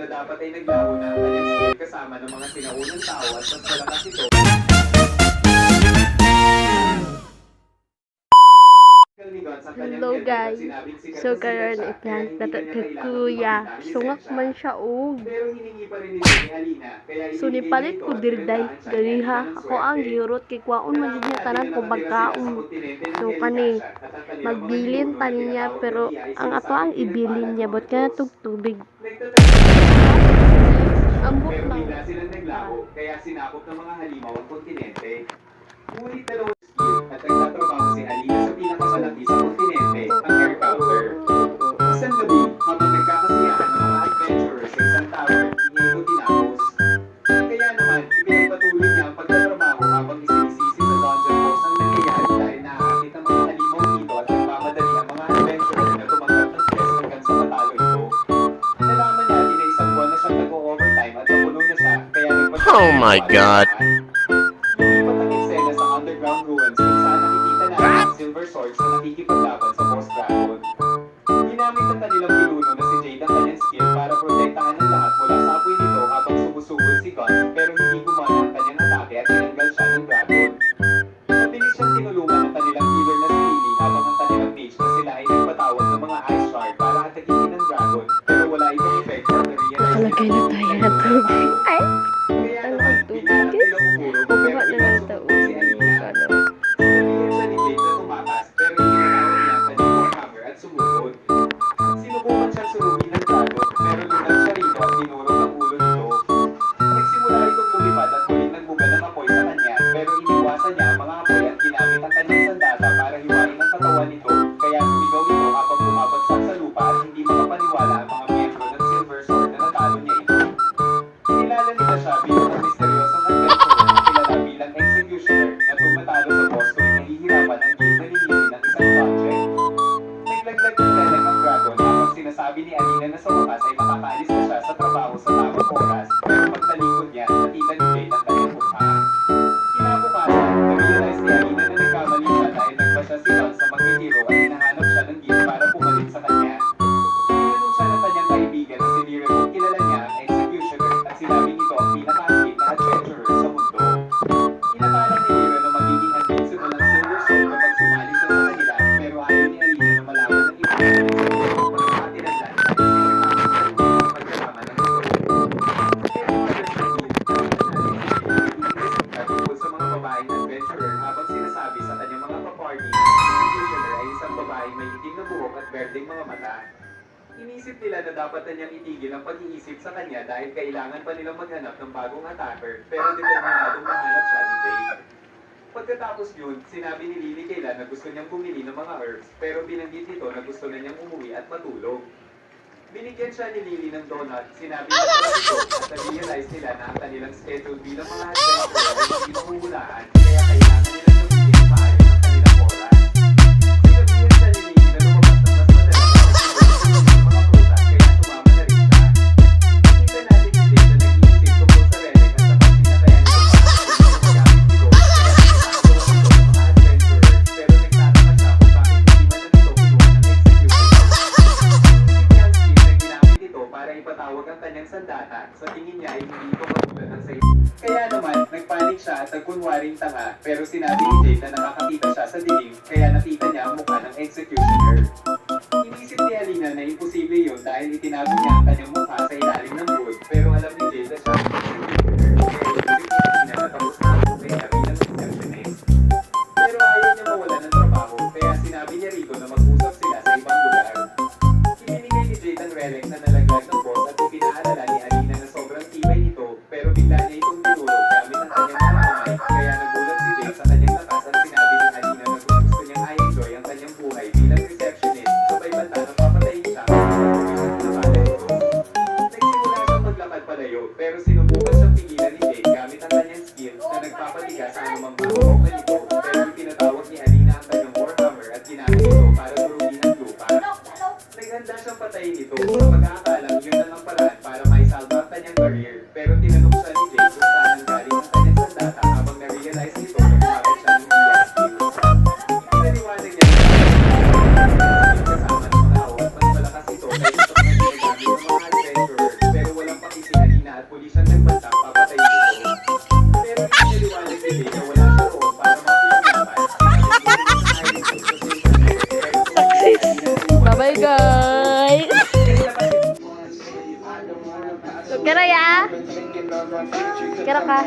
na dapat ay naglaho na ang kanyang skill kasama ng mga sinaunang tao at mas malakas ito. Hello guys, so karon iplan nato kay kuya sungak man siya og so nipalit ko dirday ganiha ako ang gihurot kay kwaon man jud niya tanan ko pagkaon so kani magbilin pa niya pero ang ato ang ibilin niya bot kana tubig ambot Pero lang bigla silang naglaho, kaya sinakop ng mga halimaw ang kontinente. Ngunit dalawang skill at nagtatrabaho si Alina sa pinakamalaki sa kontinente, ang air counter. Isang gabi, habang nagkakasiyahan ng mga adventurers sa isang tower, niya ito tinapos. Kaya naman, ipinagpatuloy niya ang pagtatrabaho habang isinisisi sa dungeon boss ang nangyayari dahil naakit ang mga halimaw dito at nagmamadali ang mga adventurer na tumanggap ng quest hanggang sa matalo ito. Nalaman natin na isang buwan na siyang nag-overtime at napuno na siya, kaya nagpatuloy. Oh my God. Lumipat ang eksena sa underground ruins kung saan nakikita natin ang silver swords na nakikipaglaban sa boss dragon. Ginamit ng kanilang pinuno na si Jade ang kanyang skill para protektahan ng lahat mula sa apoy nito habang sumusugod si Guns pero hindi gumana ang kanyang atake at tinanggal siya ng dragon. Mabilis siyang tinulungan ng kanilang healer na si Lily habang ang kanilang mage na sila ay nagpatawag ng mga ice shard para atakihin ng dragon pero wala itong effect na na-realize nakalagay na tayo na tubig ay kaya naman, pinanap nilang umurog pero bubuhat na lang ito pinasubok si Alina. Sabihin siya ni Jade na tumakas pero ininakaw niya ang kanyang warhammer at sumugod. Sinubukan siyang surugin ng dragon pero lunag siya rito at dinurog ang ulo nito. Nagsimula itong lumipad at muling nagbuga ng apoy sa kanya pero iniwasan niya ang mga apoy at ginamit ang kanyang sandata para hiwain ang katawan nito kaya sumigaw ito habang bumabagsak sa lupa at hindi makapaniwala ang mga miyembro ng Silver Sword na natalo niya ito. Kinilala nila siya bilang ang misteryosong adventurer na kilala bilang executioner na tumatalo sa boss tuwing nahihirapan ang guild na linisin ng isang project. Naglaglag ng galang ang dragon habang sinasabi ni Alina na sa wakas ay makakaalis na siya sa trabaho sa tamang oras pero pagtalikod niya, nakita ni Jade ang kanyang mukha. Kinabukasan, na-realize ni Alina na nagkamali siya dahil nagpa siya si Guns na mag-retiro at hinahanap siya ng guild para pumalit sa kanya. Tinanong siya ng kanyang kaibigan na si Lyra kung kilala niya ang executioner at sinabing ito ang pinaka-astig na adventurer sa mundo. Inakala ni Lyra na magiging invincible ang Silver Sword kapag sumali siya sa kanila pero ayaw ni Alina na malaman ng iba na nagsisilong pagkakatinaglan dahil sinasama siya rin ang pagkasama ng ito. Kaya umalas ng guild at tungkol sa mga babaeng adventurer habang sinasabi sa kanyang mga kaparty na ang executioner ay isang babaeng may itim na buhok at berdeng mga mata. Inisip nila na dapat na niyang itigil ang pag-iisip sa kanya dahil kailangan pa nilang maghanap ng bagong attacker pero determinadong mahanap siya ni Jade. Pagkatapos yun, sinabi ni Lily kailan na gusto niyang bumili ng mga herbs pero binanggit nito na gusto na niyang umuwi at matulog. Binigyan siya ni Lily ng donut, sinabi niya sa ito at na-realize nila na ang kanilang schedule bilang mga adventurer ay hindi mahuhulaan kaya kailangan nilang gamitin maayos ang kanilang oras. Sinabihan siya ni Lily na lumabas ng mas madalas ng mga prutas kaya sumama na rin siya. Nakita natin ni Jade na nag-iisip tungkol sa relic at napansin na kaya nito pagkakamit nito kaya pinakagawa nito ng mga adventurer pero nagtataka siya kung bakit hindi man na nito kinuha ng executioner. Isip niya ang skill na ginamit ito para ipatawag ang kanyang sandata. Sa tingin niya ay hindi ito katulad ng sa kaya naman, nagpanik siya at nagkunwaring tanga pero sinabi ni Jade na nakakakita siya sa dilim kaya nakita niya ang mukha ng executioner. Inisip ni Alina na imposible yun dahil itinago niya ang kanyang mukha sa ilalim ng wood pero alam ni Jade na siya ang executioner kaya inisip ni Alina na tapos na ang buhay niya bilang receptionist. Pero ayaw niya mawala ng trabaho kaya sinabi niya rito na mag-usap sila sa ibang lugar. Ibinigay ni Jade ang relic na nalaglag ng boss at ipinaalala ni Alina na sobrang tibay nito pero bigla niya itong dinurog gamit ang kanyang mga kamay kaya nagulat si Jade sa kanyang lakas at sinabi ni Alina na kung gusto niyang i-enjoy ang kanyang buhay bilang receptionist sabay banta na papatayin siya kung gusto niyang nakala ito. Nagsimula siyang Bye guys. So, kira ya? Kira ka?